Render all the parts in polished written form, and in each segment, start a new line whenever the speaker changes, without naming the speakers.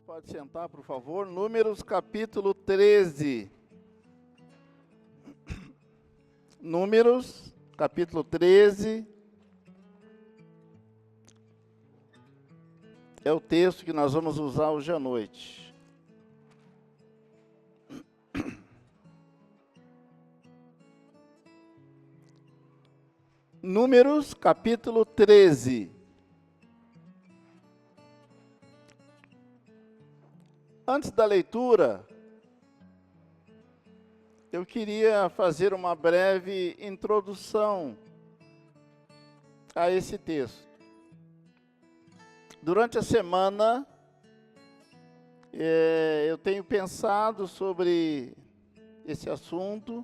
pode sentar, por favor. Números capítulo 13. Números capítulo 13. É o texto que nós vamos usar hoje à noite. Números capítulo 13. Antes da leitura, eu queria fazer uma breve introdução a esse texto. Durante a semana, eu tenho pensado sobre esse assunto,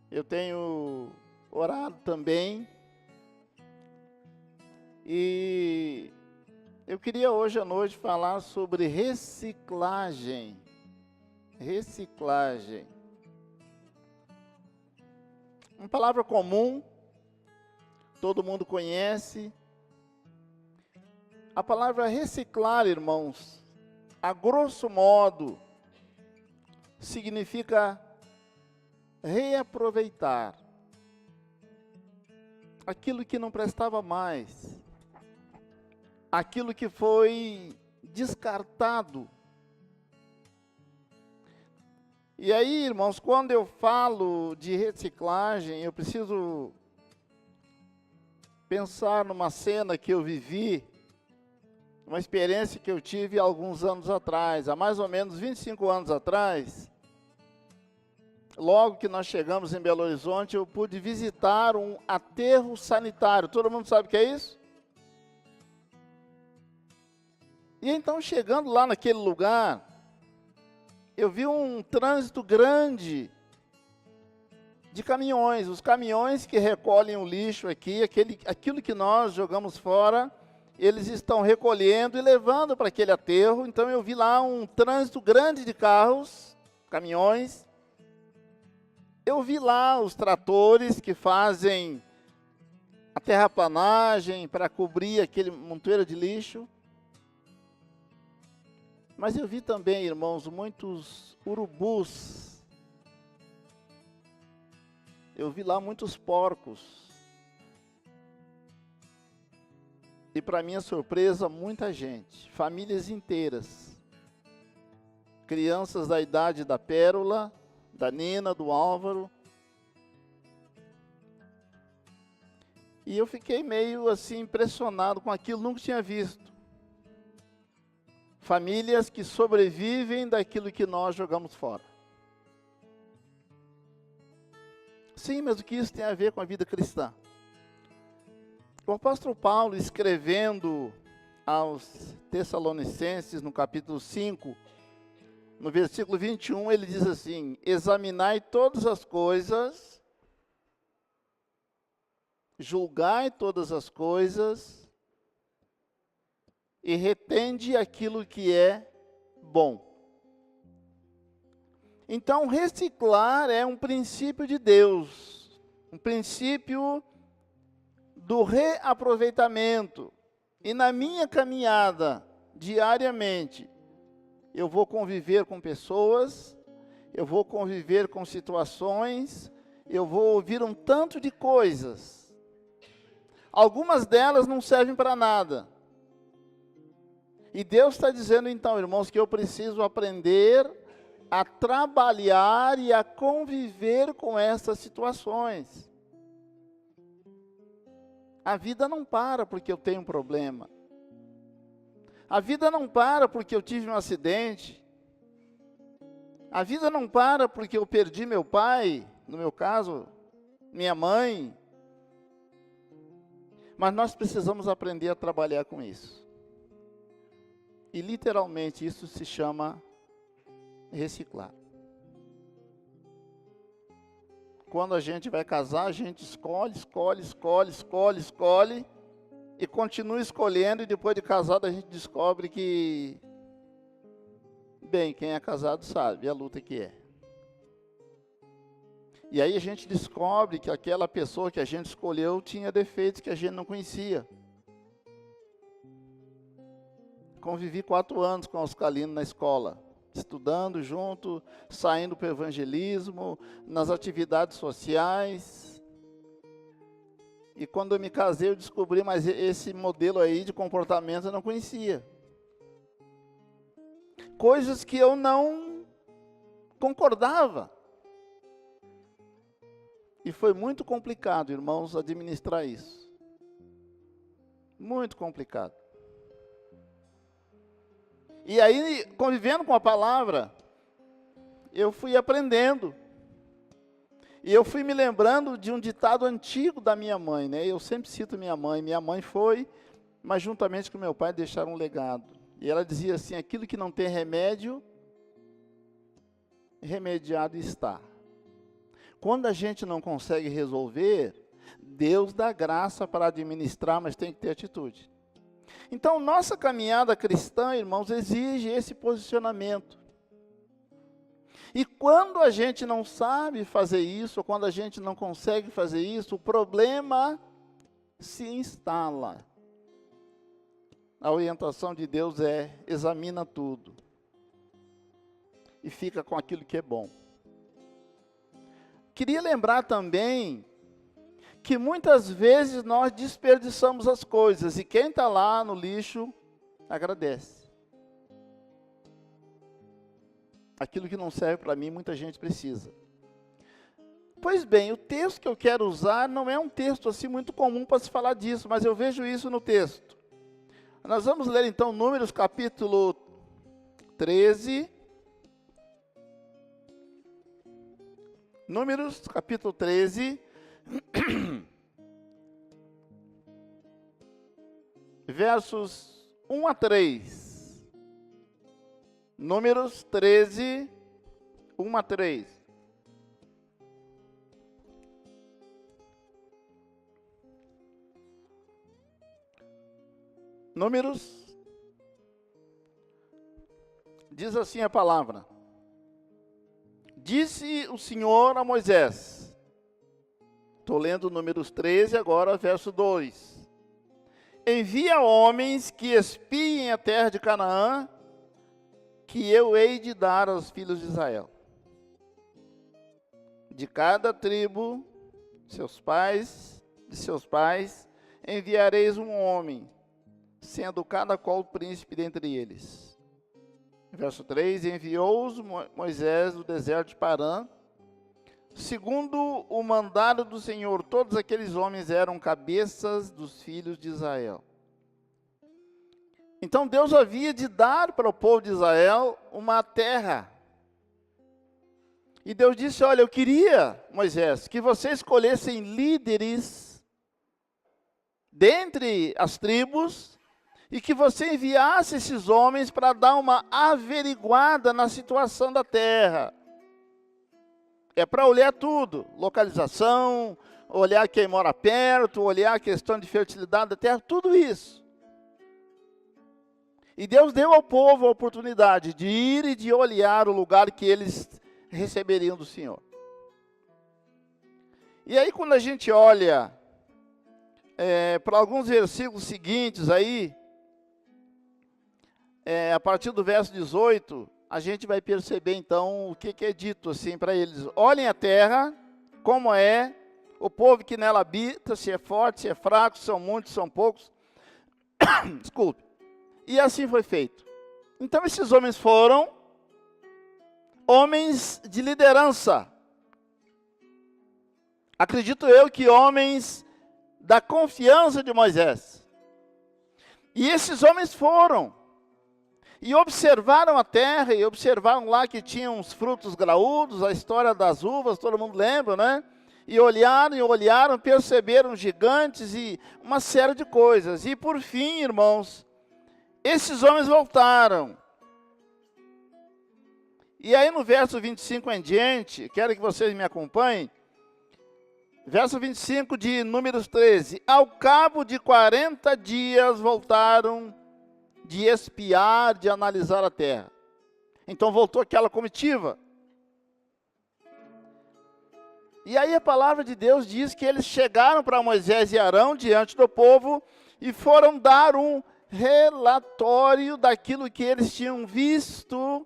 eu tenho orado também, e eu queria hoje à noite falar sobre reciclagem. Reciclagem. Uma palavra comum, todo mundo conhece. A palavra reciclar, irmãos, a grosso modo, significa reaproveitar aquilo que não prestava mais, aquilo que foi descartado. E aí, irmãos, quando eu falo de reciclagem, eu preciso pensar numa cena que eu vivi, uma experiência que eu tive há alguns anos atrás, há mais ou menos 25 anos atrás. Logo que nós chegamos em Belo Horizonte, eu pude visitar um aterro sanitário. Todo mundo sabe o que é isso? E então, chegando lá naquele lugar, eu vi um trânsito grande de caminhões. Os caminhões que recolhem o lixo aqui, aquilo que nós jogamos fora, eles estão recolhendo e levando para aquele aterro. Então eu vi lá um trânsito grande de carros, caminhões. Eu vi lá os tratores que fazem a terraplanagem para cobrir aquele montoeiro de lixo. Mas eu vi também, irmãos, muitos urubus. Eu vi lá muitos porcos. E para minha surpresa, muita gente, famílias inteiras. Crianças da idade da Pérola, da Nina, do Álvaro. E eu fiquei meio assim impressionado com aquilo, nunca tinha visto. Famílias que sobrevivem daquilo que nós jogamos fora. Sim, mas o que isso tem a ver com a vida cristã? O apóstolo Paulo, escrevendo aos Tessalonicenses, no capítulo 5, no versículo 21, ele diz assim: examinai todas as coisas, julgai todas as coisas, e retende aquilo que é bom. Então, reciclar é um princípio de Deus, um princípio do reaproveitamento. E na minha caminhada, diariamente, eu vou conviver com pessoas, eu vou conviver com situações, eu vou ouvir um tanto de coisas. Algumas delas não servem para nada. E Deus está dizendo então, irmãos, que eu preciso aprender a trabalhar e a conviver com essas situações. A vida não para porque eu tenho um problema. A vida não para porque eu tive um acidente. A vida não para porque eu perdi meu pai, no meu caso, minha mãe. Mas nós precisamos aprender a trabalhar com isso. E literalmente isso se chama reciclar. Quando a gente vai casar, a gente escolhe, e continua escolhendo, e depois de casado a gente descobre que, bem, quem é casado sabe a luta que é. E aí a gente descobre que aquela pessoa que a gente escolheu tinha defeitos que a gente não conhecia. Convivi 4 anos com Oscar Lino na escola, estudando junto, saindo para o evangelismo, nas atividades sociais. E quando eu me casei, eu descobri, mas esse modelo aí de comportamento eu não conhecia. Coisas que eu não concordava. E foi muito complicado, irmãos, administrar isso. Muito complicado. E aí, convivendo com a palavra, eu fui aprendendo. E eu fui me lembrando de um ditado antigo da minha mãe, né? Eu sempre cito minha mãe. Minha mãe foi, mas juntamente com meu pai deixaram um legado. E ela dizia assim: aquilo que não tem remédio, remediado está. Quando a gente não consegue resolver, Deus dá graça para administrar, mas tem que ter atitude. Então, nossa caminhada cristã, irmãos, exige esse posicionamento. E quando a gente não sabe fazer isso, ou quando a gente não consegue fazer isso, o problema se instala. A orientação de Deus é: examina tudo. E fica com aquilo que é bom. Queria lembrar também que muitas vezes nós desperdiçamos as coisas, e quem está lá no lixo, agradece. Aquilo que não serve para mim, muita gente precisa. Pois bem, o texto que eu quero usar não é um texto assim muito comum para se falar disso, mas eu vejo isso no texto. Nós vamos ler então Números capítulo 13. Números capítulo 13. Versos 1 a 3. Números 13, 1 a 3. Números, diz assim a palavra: disse o Senhor a Moisés. Estou lendo Números 13, agora verso 2. Envia homens que espiem a terra de Canaã, que eu hei de dar aos filhos de Israel. De cada tribo, de seus pais, enviareis um homem, sendo cada qual príncipe dentre eles. Verso 3, enviou-os Moisés do deserto de Parã, segundo o mandado do Senhor. Todos aqueles homens eram cabeças dos filhos de Israel. Então Deus havia de dar para o povo de Israel uma terra. E Deus disse: olha, eu queria, Moisés, que você escolhessem líderes dentre as tribos, e que você enviasse esses homens para dar uma averiguada na situação da terra. É para olhar tudo: localização, olhar quem mora perto, olhar a questão de fertilidade da terra, tudo isso. E Deus deu ao povo a oportunidade de ir e de olhar o lugar que eles receberiam do Senhor. E aí, quando a gente olha para alguns versículos seguintes aí, a partir do verso 18, a gente vai perceber então o que é dito assim para eles: olhem a terra, como é, o povo que nela habita, se é forte, se é fraco, se são muitos, se são poucos. Desculpe. E assim foi feito. Então esses homens foram homens de liderança. Acredito eu que homens da confiança de Moisés. E esses homens foram e observaram a terra, e observaram lá que tinha uns frutos graúdos, a história das uvas, todo mundo lembra, né? E olharam, perceberam gigantes e uma série de coisas. E por fim, irmãos, esses homens voltaram. E aí no verso 25 em diante, quero que vocês me acompanhem. Verso 25 de Números 13. Ao cabo de 40 dias voltaram de espiar, de analisar a terra. Então voltou aquela comitiva. E aí a palavra de Deus diz que eles chegaram para Moisés e Arão diante do povo e foram dar um relatório daquilo que eles tinham visto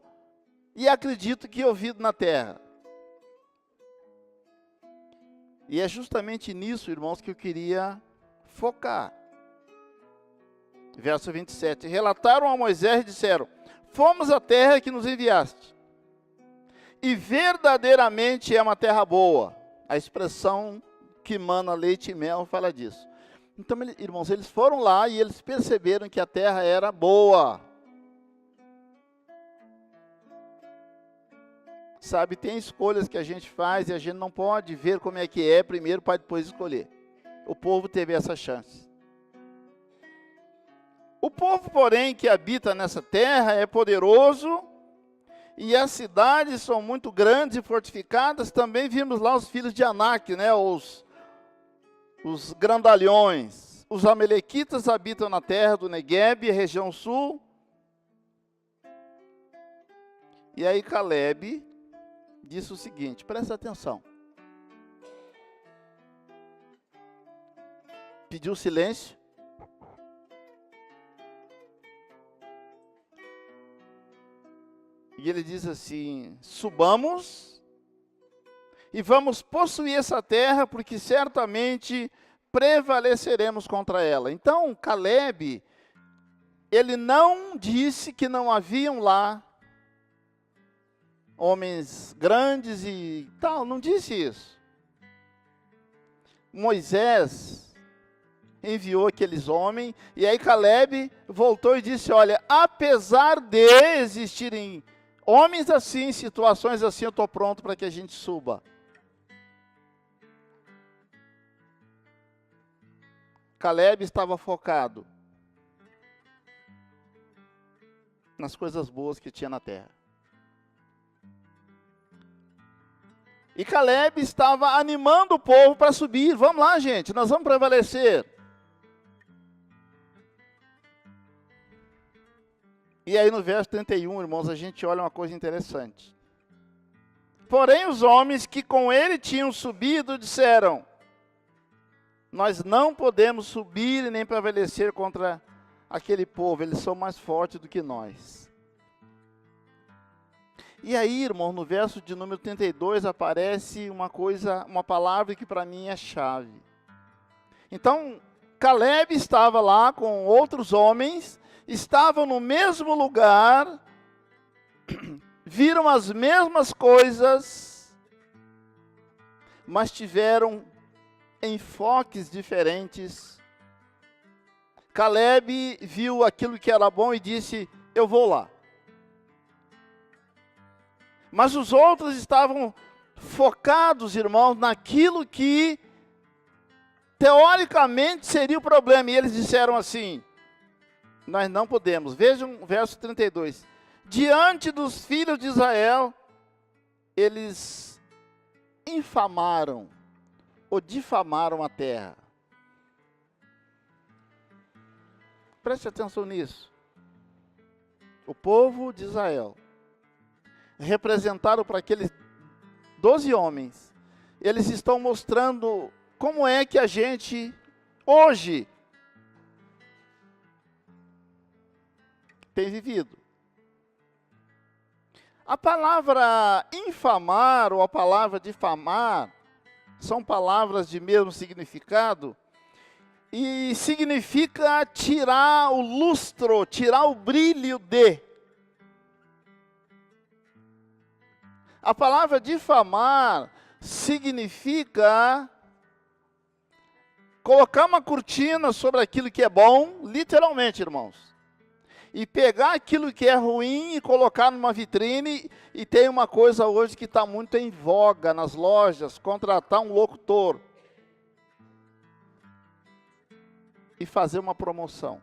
e acredito que ouvido na terra. E é justamente nisso, irmãos, que eu queria focar. Verso 27. Relataram a Moisés e disseram: fomos à terra que nos enviaste, e verdadeiramente é uma terra boa. A expressão que mana leite e mel fala disso. Então, irmãos, eles foram lá e eles perceberam que a terra era boa. Sabe, tem escolhas que a gente faz e a gente não pode ver como é que é primeiro para depois escolher. O povo teve essa chance. O povo, porém, que habita nessa terra é poderoso e as cidades são muito grandes e fortificadas. Também vimos lá os filhos de Anak, né, os grandalhões. Os amalequitas habitam na terra do Neguebe, região sul. E aí Calebe disse o seguinte, presta atenção. Pediu silêncio. E ele diz assim: subamos e vamos possuir essa terra, porque certamente prevaleceremos contra ela. Então, Calebe, ele não disse que não haviam lá homens grandes e tal, não disse isso. Moisés enviou aqueles homens, e aí Calebe voltou e disse: olha, apesar de existirem homens assim, situações assim, eu estou pronto para que a gente suba. Calebe estava focado nas coisas boas que tinha na terra. E Calebe estava animando o povo para subir. Vamos lá, gente, nós vamos prevalecer. E aí no verso 31, irmãos, a gente olha uma coisa interessante. Porém os homens que com ele tinham subido disseram: nós não podemos subir e nem prevalecer contra aquele povo, eles são mais fortes do que nós. E aí, irmão, no verso de número 32 aparece uma palavra que para mim é chave. Então, Calebe estava lá com outros homens, estavam no mesmo lugar, viram as mesmas coisas, mas tiveram enfoques diferentes. Calebe viu aquilo que era bom e disse: eu vou lá. Mas os outros estavam focados, irmãos, naquilo que teoricamente seria o problema. E eles disseram assim: nós não podemos. Vejam o verso 32. Diante dos filhos de Israel, eles infamaram ou difamaram a terra. Preste atenção nisso. O povo de Israel, representado por aqueles 12 homens, eles estão mostrando como é que a gente, hoje, tem vivido. A palavra infamar ou a palavra difamar são palavras de mesmo significado e significa tirar o lustro, tirar o brilho de. A palavra difamar significa colocar uma cortina sobre aquilo que é bom, literalmente, irmãos. E pegar aquilo que é ruim e colocar numa vitrine. E tem uma coisa hoje que está muito em voga nas lojas: contratar um locutor e fazer uma promoção.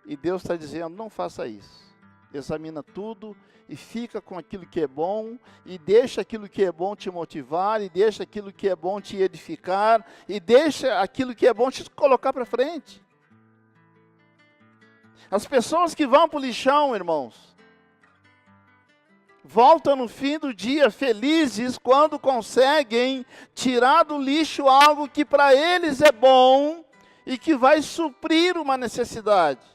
E Deus está dizendo: não faça isso. Examina tudo e fica com aquilo que é bom, e deixa aquilo que é bom te motivar, e deixa aquilo que é bom te edificar, e deixa aquilo que é bom te colocar para frente. As pessoas que vão para o lixão, irmãos, voltam no fim do dia felizes quando conseguem tirar do lixo algo que para eles é bom e que vai suprir uma necessidade.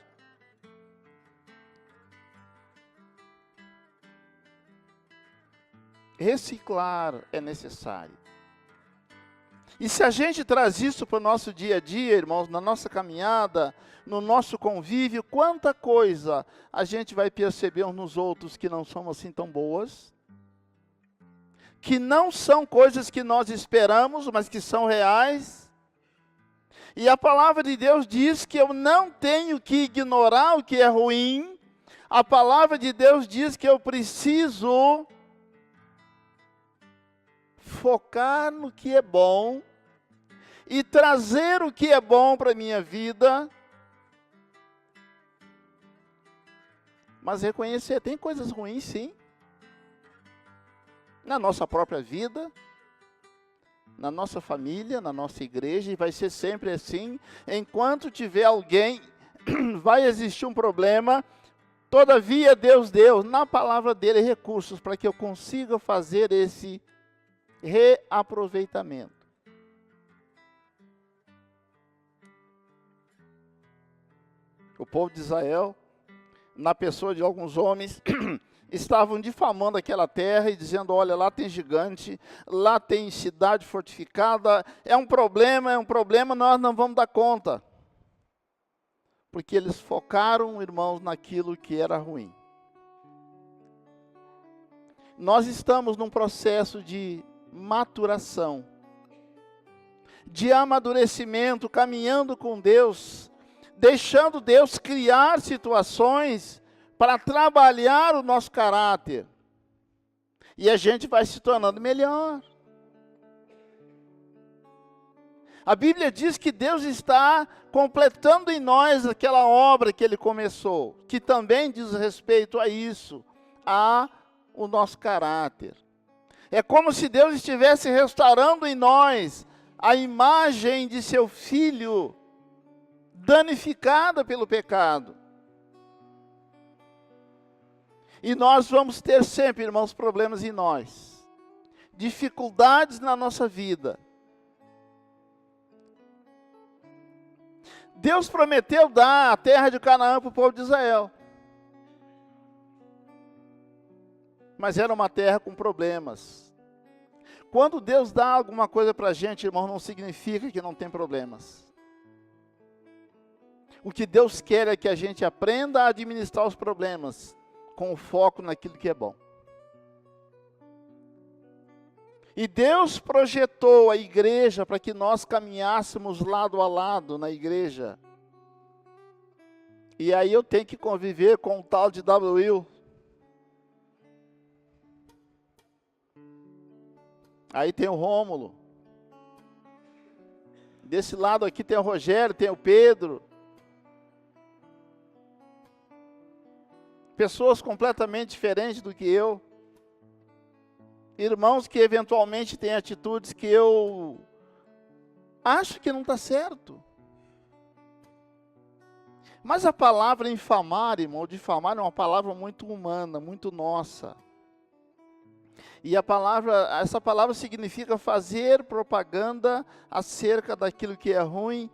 Reciclar é necessário. E se a gente traz isso para o nosso dia a dia, irmãos, na nossa caminhada, no nosso convívio, quanta coisa a gente vai perceber uns nos outros que não são assim tão boas, que não são coisas que nós esperamos, mas que são reais. E a palavra de Deus diz que eu não tenho que ignorar o que é ruim. A palavra de Deus diz que eu preciso focar no que é bom e trazer o que é bom para a minha vida, mas reconhecer, tem coisas ruins sim, na nossa própria vida, na nossa família, na nossa igreja, e vai ser sempre assim, enquanto tiver alguém, vai existir um problema. Todavia Deus deu na palavra dele recursos para que eu consiga fazer esse reaproveitamento. O povo de Israel, na pessoa de alguns homens, estavam difamando aquela terra e dizendo, olha, lá tem gigante, lá tem cidade fortificada, é um problema, nós não vamos dar conta. Porque eles focaram, irmãos, naquilo que era ruim. Nós estamos num processo de maturação, de amadurecimento, caminhando com Deus, deixando Deus criar situações para trabalhar o nosso caráter. E a gente vai se tornando melhor. A Bíblia diz que Deus está completando em nós aquela obra que Ele começou, que também diz respeito a isso, o nosso caráter. É como se Deus estivesse restaurando em nós a imagem de seu Filho, danificada pelo pecado. E nós vamos ter sempre, irmãos, problemas em nós, dificuldades na nossa vida. Deus prometeu dar a terra de Canaã para o povo de Israel. Mas era uma terra com problemas. Quando Deus dá alguma coisa para a gente, irmão, não significa que não tem problemas. O que Deus quer é que a gente aprenda a administrar os problemas, com foco naquilo que é bom. E Deus projetou a igreja para que nós caminhássemos lado a lado na igreja. E aí eu tenho que conviver com o tal de W. Aí tem o Rômulo. Desse lado aqui tem o Rogério, tem o Pedro. Pessoas completamente diferentes do que eu. Irmãos que eventualmente têm atitudes que eu acho que não está certo. Mas a palavra infamar, irmão, difamar é uma palavra muito humana, muito nossa. E essa palavra significa fazer propaganda acerca daquilo que é ruim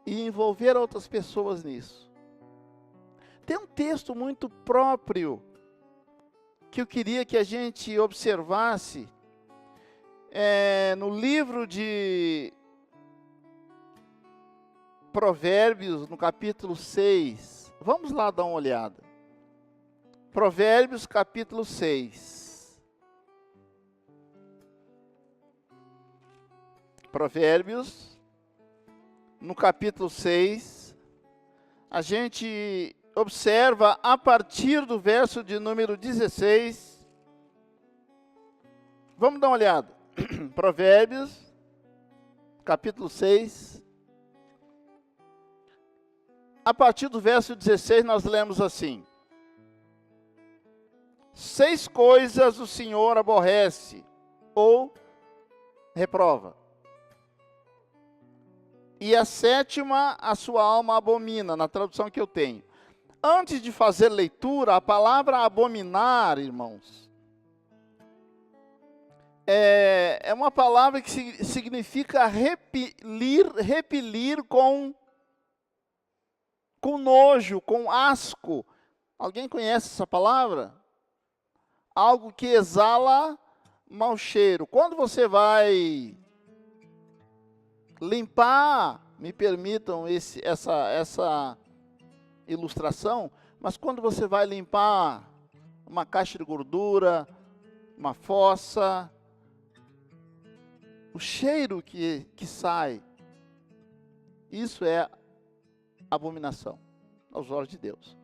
e envolver outras pessoas nisso. Tem um texto muito próprio que eu queria que a gente observasse no livro de Provérbios, no capítulo 6. Vamos lá dar uma olhada. Provérbios, capítulo 6. Provérbios, no capítulo 6, a gente observa a partir do verso de número 16. Vamos dar uma olhada. Provérbios, capítulo 6. A partir do verso 16 nós lemos assim: 6 coisas o Senhor aborrece ou reprova, e a 7ª a sua alma abomina, na tradução que eu tenho. Antes de fazer leitura, a palavra abominar, irmãos, é uma palavra que significa repelir com nojo, com asco. Alguém conhece essa palavra? Algo que exala mau cheiro. Quando você vai limpar, me permitam essa ilustração, mas quando você vai limpar uma caixa de gordura, uma fossa, o cheiro que sai, isso é abominação aos olhos de Deus.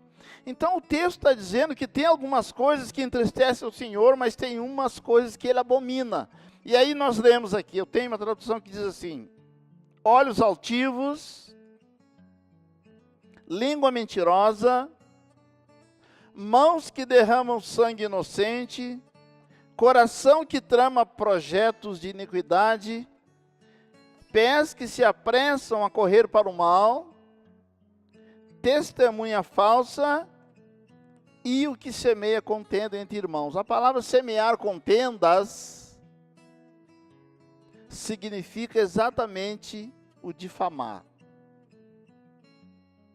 Então o texto está dizendo que tem algumas coisas que entristecem o Senhor, mas tem umas coisas que Ele abomina. E aí nós lemos aqui, eu tenho uma tradução que diz assim: olhos altivos, língua mentirosa, mãos que derramam sangue inocente, coração que trama projetos de iniquidade, pés que se apressam a correr para o mal, testemunha falsa e o que semeia contenda entre irmãos. A palavra semear contendas significa exatamente o difamar.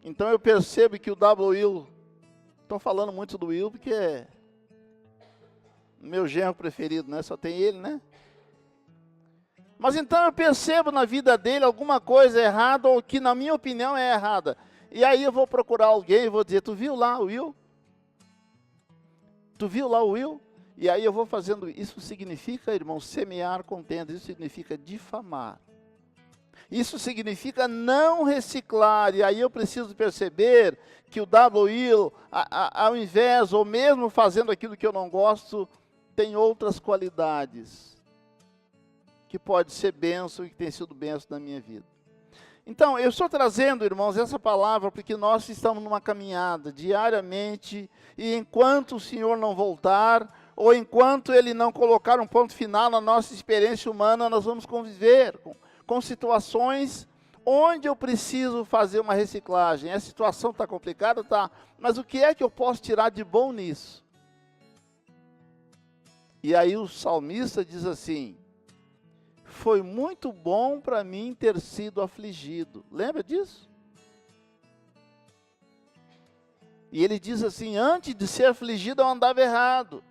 Então eu percebo que o W. Will, estou falando muito do Will porque é meu genro preferido, né? Só tem ele, né? Mas então eu percebo na vida dele alguma coisa errada ou que na minha opinião é errada. E aí eu vou procurar alguém e vou dizer: tu viu lá o Will? Tu viu lá o Will? E aí eu vou fazendo, isso significa, irmão, semear contenda, isso significa difamar. Isso significa não reciclar, e aí eu preciso perceber que o W. Will, ao invés, ou mesmo fazendo aquilo que eu não gosto, tem outras qualidades, que pode ser bênção e que tem sido bênção na minha vida. Então, eu estou trazendo, irmãos, essa palavra porque nós estamos numa caminhada diariamente, e enquanto o Senhor não voltar, ou enquanto Ele não colocar um ponto final na nossa experiência humana, nós vamos conviver com situações onde eu preciso fazer uma reciclagem. A situação está complicada, tá, mas o que é que eu posso tirar de bom nisso? E aí o salmista diz assim: foi muito bom para mim ter sido afligido. Lembra disso? E ele diz assim: antes de ser afligido eu andava errado.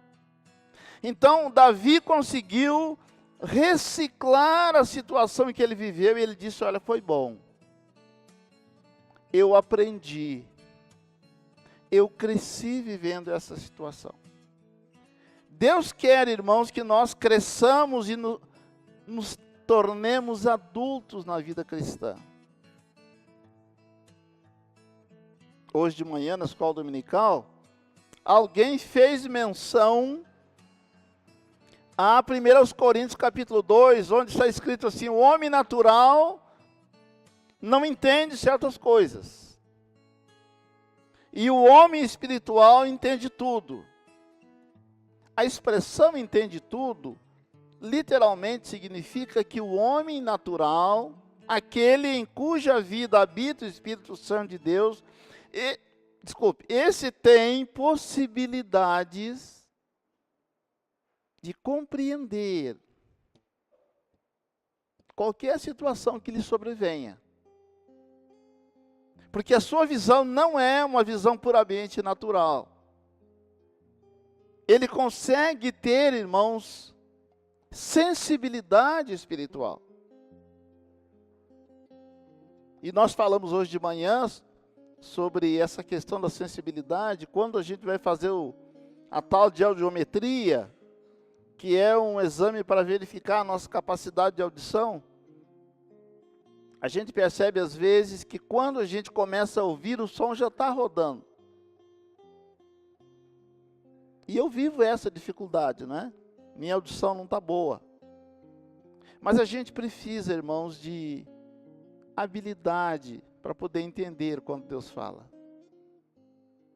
Então Davi conseguiu reciclar a situação em que ele viveu e ele disse: olha, foi bom. Eu aprendi. Eu cresci vivendo essa situação. Deus quer, irmãos, que nós cresçamos e nos tornemos adultos na vida cristã. Hoje de manhã, na escola dominical, alguém fez menção a 1 Coríntios capítulo 2, onde está escrito assim: o homem natural não entende certas coisas, e o homem espiritual entende tudo. A expressão entende tudo literalmente significa que o homem natural, aquele em cuja vida habita o Espírito Santo de Deus, esse tem possibilidades de compreender qualquer situação que lhe sobrevenha. Porque a sua visão não é uma visão puramente natural. Ele consegue ter, irmãos, sensibilidade espiritual. E nós falamos hoje de manhã sobre essa questão da sensibilidade, quando a gente vai fazer a tal de audiometria, que é um exame para verificar a nossa capacidade de audição. A gente percebe às vezes que quando a gente começa a ouvir, o som já está rodando. E eu vivo essa dificuldade, né? Minha audição não está boa. Mas a gente precisa, irmãos, de habilidade para poder entender quando Deus fala.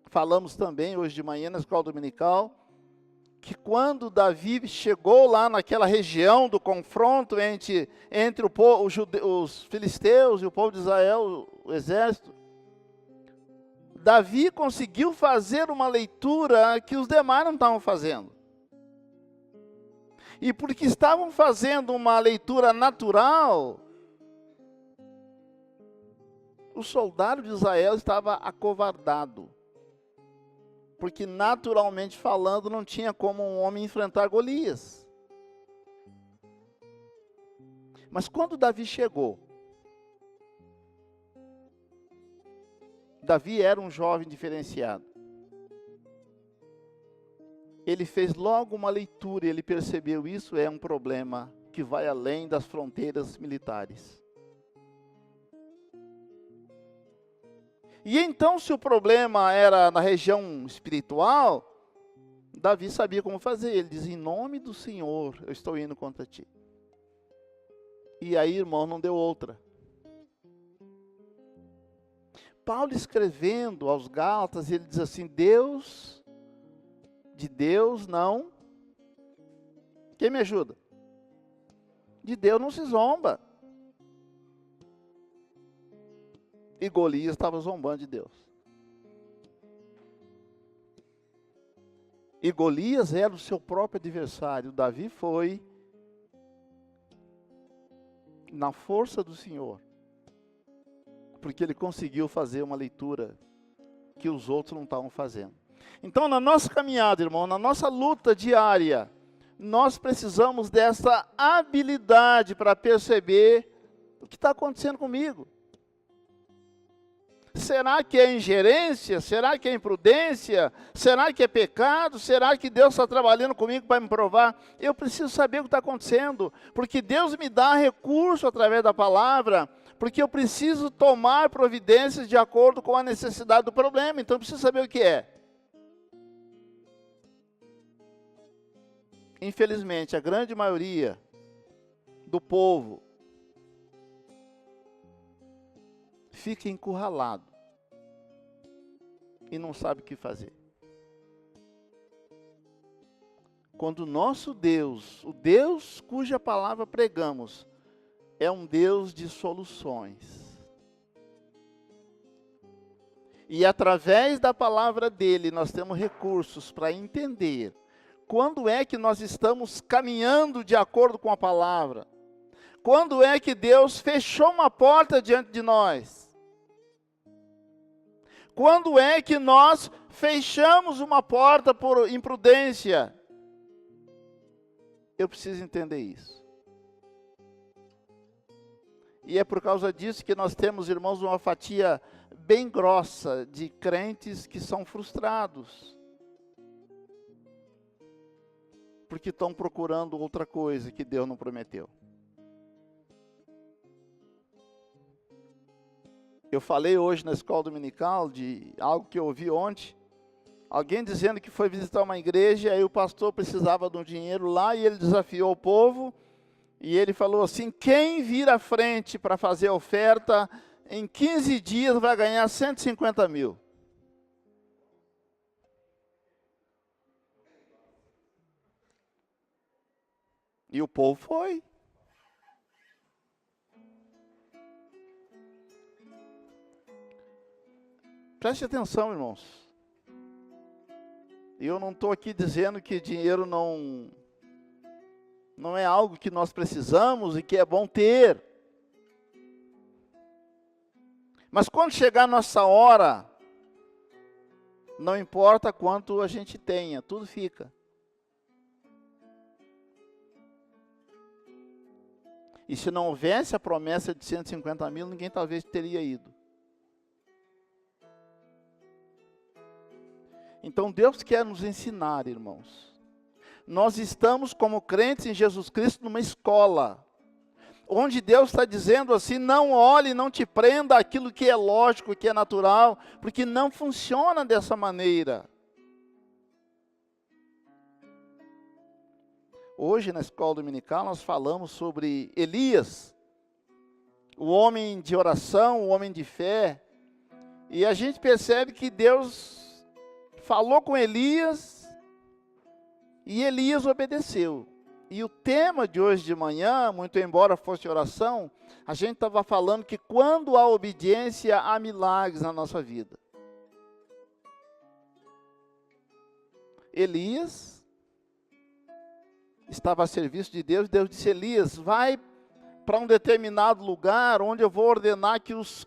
Falamos também hoje de manhã na escola dominical, que quando Davi chegou lá naquela região do confronto entre os filisteus e o povo de Israel, o exército, Davi conseguiu fazer uma leitura que os demais não estavam fazendo. E porque estavam fazendo uma leitura natural, o soldado de Israel estava acovardado. Porque naturalmente falando, não tinha como um homem enfrentar Golias. Mas quando Davi chegou, Davi era um jovem diferenciado. Ele fez logo uma leitura e ele percebeu isso é um problema que vai além das fronteiras militares. E então, se o problema era na região espiritual, Davi sabia como fazer. Ele diz, em nome do Senhor, eu estou indo contra ti. E aí, irmão, não deu outra. Paulo escrevendo aos Gálatas, ele diz assim, de Deus não... Quem me ajuda? De Deus não se zomba. E Golias estava zombando de Deus. E Golias era o seu próprio adversário. Davi foi na força do Senhor. Porque ele conseguiu fazer uma leitura que os outros não estavam fazendo. Então, na nossa caminhada, irmão, na nossa luta diária, nós precisamos dessa habilidade para perceber o que está acontecendo comigo. Será que é ingerência? Será que é imprudência? Será que é pecado? Será que Deus está trabalhando comigo para me provar? Eu preciso saber o que está acontecendo, porque Deus me dá recurso através da palavra, porque eu preciso tomar providências de acordo com a necessidade do problema, então eu preciso saber o que é. Infelizmente, a grande maioria do povo fica encurralado e não sabe o que fazer. Quando o nosso Deus, o Deus cuja palavra pregamos, é um Deus de soluções. E através da palavra dele, nós temos recursos para entender quando é que nós estamos caminhando de acordo com a palavra. Quando é que Deus fechou uma porta diante de nós? Quando é que nós fechamos uma porta por imprudência? Eu preciso entender isso. E é por causa disso que nós temos, irmãos, uma fatia bem grossa de crentes que são frustrados. Porque estão procurando outra coisa que Deus não prometeu. Eu falei hoje na escola dominical de algo que eu ouvi ontem. Alguém dizendo que foi visitar uma igreja, aí o pastor precisava de um dinheiro lá e ele desafiou o povo. E ele falou assim, quem vir à frente para fazer a oferta, em 15 dias vai ganhar 150 mil. E o povo foi. Preste atenção, irmãos. Eu não estou aqui dizendo que dinheiro não é algo que nós precisamos e que é bom ter. Mas quando chegar a nossa hora, não importa quanto a gente tenha, tudo fica. E se não houvesse a promessa de 150 mil, ninguém talvez teria ido. Então Deus quer nos ensinar, irmãos. Nós estamos como crentes em Jesus Cristo numa escola, onde Deus está dizendo assim, não olhe, não te prenda aquilo que é lógico, que é natural, porque não funciona dessa maneira. Hoje na escola dominical nós falamos sobre Elias, o homem de oração, o homem de fé, e a gente percebe que Deus falou com Elias, e Elias obedeceu. E o tema de hoje de manhã, muito embora fosse oração, a gente estava falando que quando há obediência, há milagres na nossa vida. Elias estava a serviço de Deus. Deus disse: Elias, vai para um determinado lugar onde eu vou ordenar que os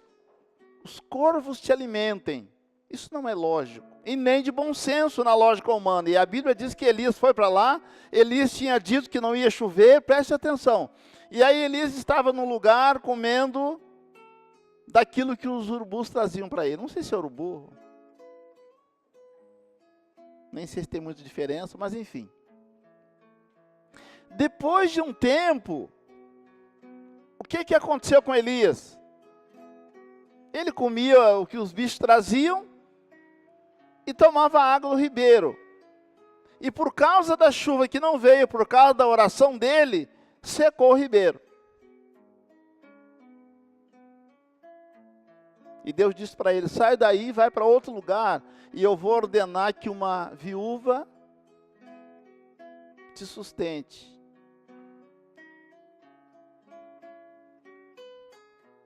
corvos te alimentem. Isso não é lógico, e nem de bom senso na lógica humana. E a Bíblia diz que Elias foi para lá. Elias tinha dito que não ia chover, preste atenção. E aí Elias estava num lugar comendo daquilo que os urubus traziam para ele. Não sei se é urubu, nem sei se tem muita diferença, mas enfim. Depois de um tempo, o que aconteceu com Elias? Ele comia o que os bichos traziam e tomava água do ribeiro. E por causa da chuva que não veio, por causa da oração dele, secou o ribeiro. E Deus disse para ele: sai daí, vai para outro lugar, e eu vou ordenar que uma viúva te sustente.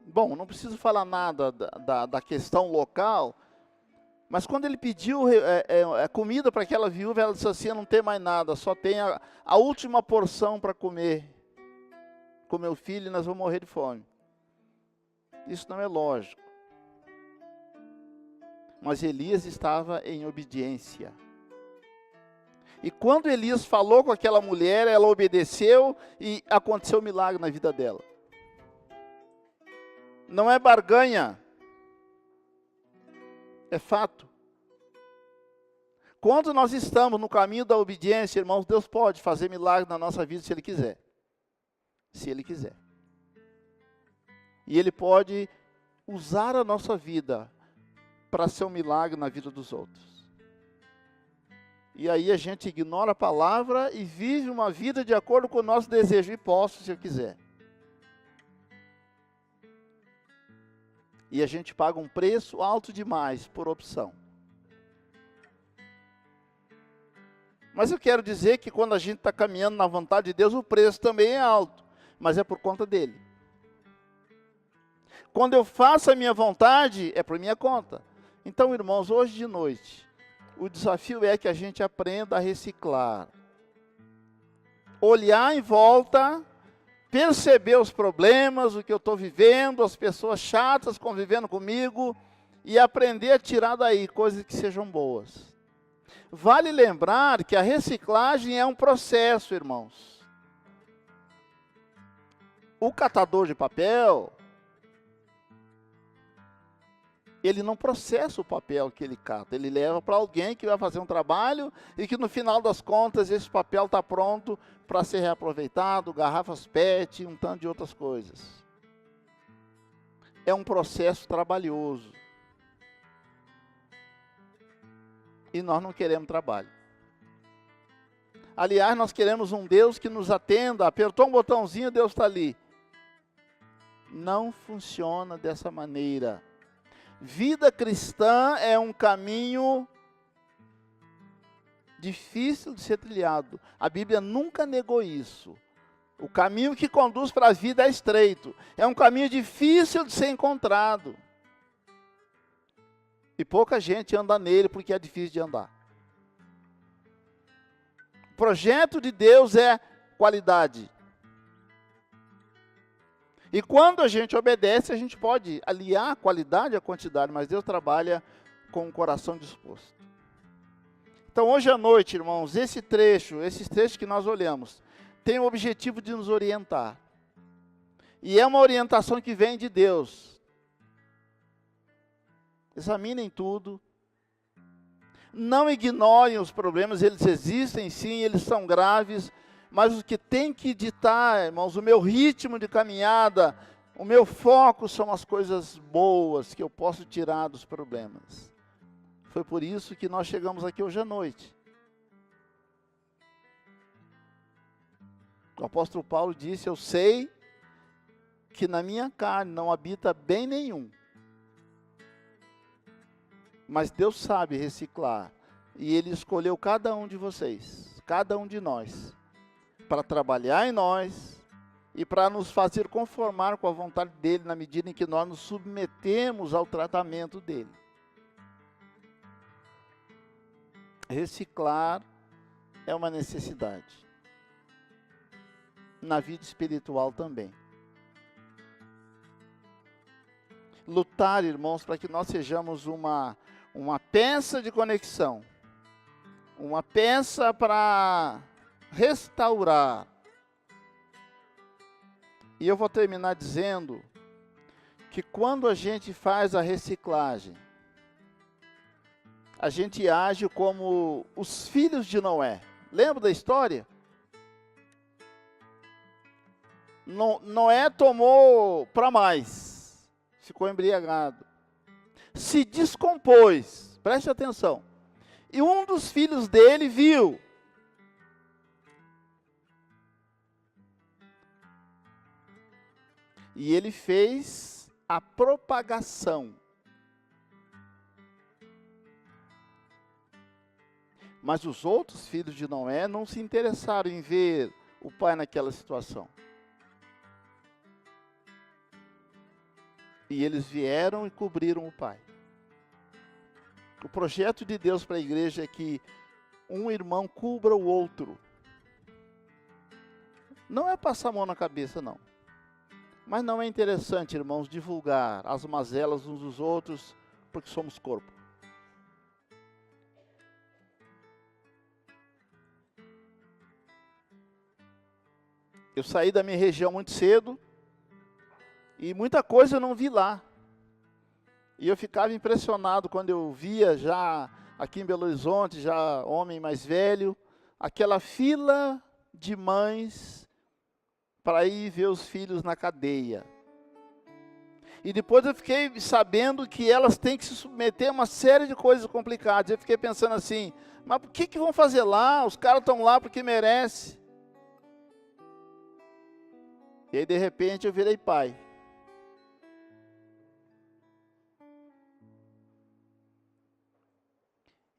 Bom, não preciso falar nada da questão local, mas quando ele pediu comida para aquela viúva, ela disse assim: não tem mais nada, só tem a última porção para comer com meu filho, e nós vamos morrer de fome. Isso não é lógico. Mas Elias estava em obediência. E quando Elias falou com aquela mulher, ela obedeceu e aconteceu um milagre na vida dela. Não é barganha, é fato. Quando nós estamos no caminho da obediência, irmãos, Deus pode fazer milagre na nossa vida se Ele quiser. Se Ele quiser. E Ele pode usar a nossa vida para ser um milagre na vida dos outros. E aí a gente ignora a palavra e vive uma vida de acordo com o nosso desejo. E posso, se eu quiser. E a gente paga um preço alto demais por opção. Mas eu quero dizer que quando a gente está caminhando na vontade de Deus, o preço também é alto. Mas é por conta dele. Quando eu faço a minha vontade, é por minha conta. Então, irmãos, hoje de noite, o desafio é que a gente aprenda a reciclar. Olhar em volta, perceber os problemas, o que eu estou vivendo, as pessoas chatas convivendo comigo, e aprender a tirar daí coisas que sejam boas. Vale lembrar que a reciclagem é um processo, irmãos. O catador de papel, ele não processa o papel que ele cata, ele leva para alguém que vai fazer um trabalho e que no final das contas esse papel está pronto para ser reaproveitado, garrafas PET, um tanto de outras coisas. É um processo trabalhoso. E nós não queremos trabalho. Aliás, nós queremos um Deus que nos atenda, apertou um botãozinho, Deus está ali. Não funciona dessa maneira. Vida cristã é um caminho difícil de ser trilhado. A Bíblia nunca negou isso. O caminho que conduz para a vida é estreito. É um caminho difícil de ser encontrado. E pouca gente anda nele porque é difícil de andar. O projeto de Deus é qualidade. E quando a gente obedece, a gente pode aliar a qualidade à quantidade, mas Deus trabalha com o coração disposto. Então, hoje à noite, irmãos, esses trechos que nós olhamos, tem o objetivo de nos orientar. E é uma orientação que vem de Deus. Examinem tudo. Não ignorem os problemas, eles existem sim, eles são graves. Mas o que tem que ditar, irmãos, o meu ritmo de caminhada, o meu foco são as coisas boas que eu posso tirar dos problemas. Foi por isso que nós chegamos aqui hoje à noite. O apóstolo Paulo disse: eu sei que na minha carne não habita bem nenhum. Mas Deus sabe reciclar. E Ele escolheu cada um de vocês, cada um de nós, para trabalhar em nós e para nos fazer conformar com a vontade dEle na medida em que nós nos submetemos ao tratamento dEle. Reciclar é uma necessidade. na vida espiritual também. Lutar, irmãos, para que nós sejamos uma peça de conexão, uma peça para restaurar. E eu vou terminar dizendo que quando a gente faz a reciclagem, a gente age como os filhos de Noé. Lembra da história? Noé tomou para mais, ficou embriagado, se descompôs, preste atenção, e um dos filhos dele viu. E ele fez a propagação. Mas os outros filhos de Noé não se interessaram em ver o pai naquela situação. E eles vieram e cobriram o pai. O projeto de Deus para a igreja é que um irmão cubra o outro. Não é passar a mão na cabeça, não. Mas não é interessante, irmãos, divulgar as mazelas uns dos outros, porque somos corpo. Eu saí da minha região muito cedo, e muita coisa eu não vi lá. E eu ficava impressionado quando eu via já aqui em Belo Horizonte, já homem mais velho, aquela fila de mães para ir ver os filhos na cadeia. E depois eu fiquei sabendo que elas têm que se submeter a uma série de coisas complicadas. Eu fiquei pensando assim, mas por que vão fazer lá? Os caras estão lá porque merecem. E aí de repente eu virei pai.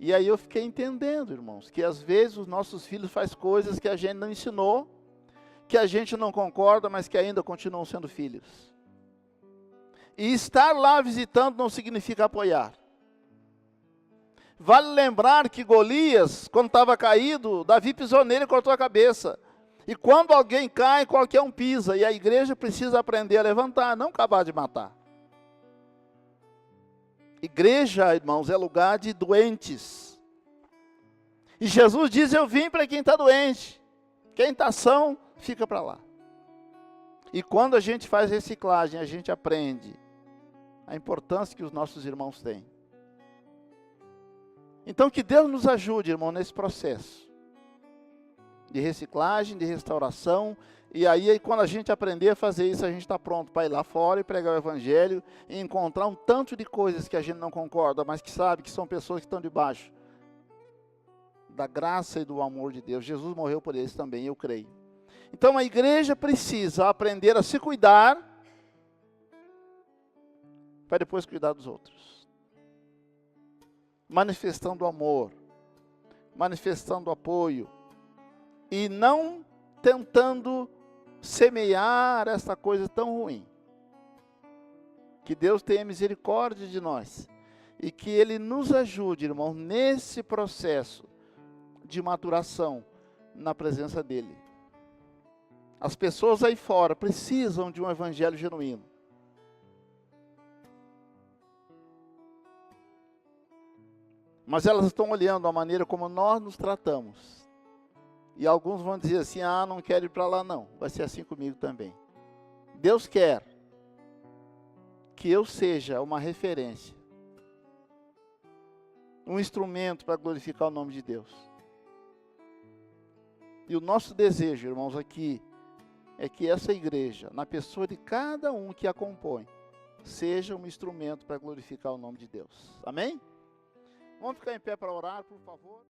E aí eu fiquei entendendo, irmãos, que às vezes os nossos filhos fazem coisas que a gente não ensinou, que a gente não concorda, mas que ainda continuam sendo filhos. E estar lá visitando não significa apoiar. Vale lembrar que Golias, quando estava caído, Davi pisou nele e cortou a cabeça. E quando alguém cai, qualquer um pisa. E a igreja precisa aprender a levantar, não acabar de matar. Igreja, irmãos, é lugar de doentes. E Jesus diz, eu vim para quem está doente. Quem está são, fica para lá. E quando a gente faz reciclagem, a gente aprende a importância que os nossos irmãos têm. Então que Deus nos ajude, irmão, nesse processo de reciclagem, de restauração. E aí quando a gente aprender a fazer isso, a gente está pronto para ir lá fora e pregar o evangelho e encontrar um tanto de coisas que a gente não concorda, mas que sabe que são pessoas que estão debaixo da graça e do amor de Deus. Jesus morreu por eles também, eu creio. Então a igreja precisa aprender a se cuidar para depois cuidar dos outros. Manifestando amor, manifestando apoio e não tentando semear essa coisa tão ruim. Que Deus tenha misericórdia de nós e que Ele nos ajude, irmão, nesse processo de maturação na presença dEle. As pessoas aí fora precisam de um evangelho genuíno. Mas elas estão olhando a maneira como nós nos tratamos. E alguns vão dizer assim, não quero ir para lá não. Vai ser assim comigo também. Deus quer que eu seja uma referência. Um instrumento para glorificar o nome de Deus. E o nosso desejo, irmãos, aqui, é que essa igreja, na pessoa de cada um que a compõe, seja um instrumento para glorificar o nome de Deus. Amém? Vamos ficar em pé para orar, por favor.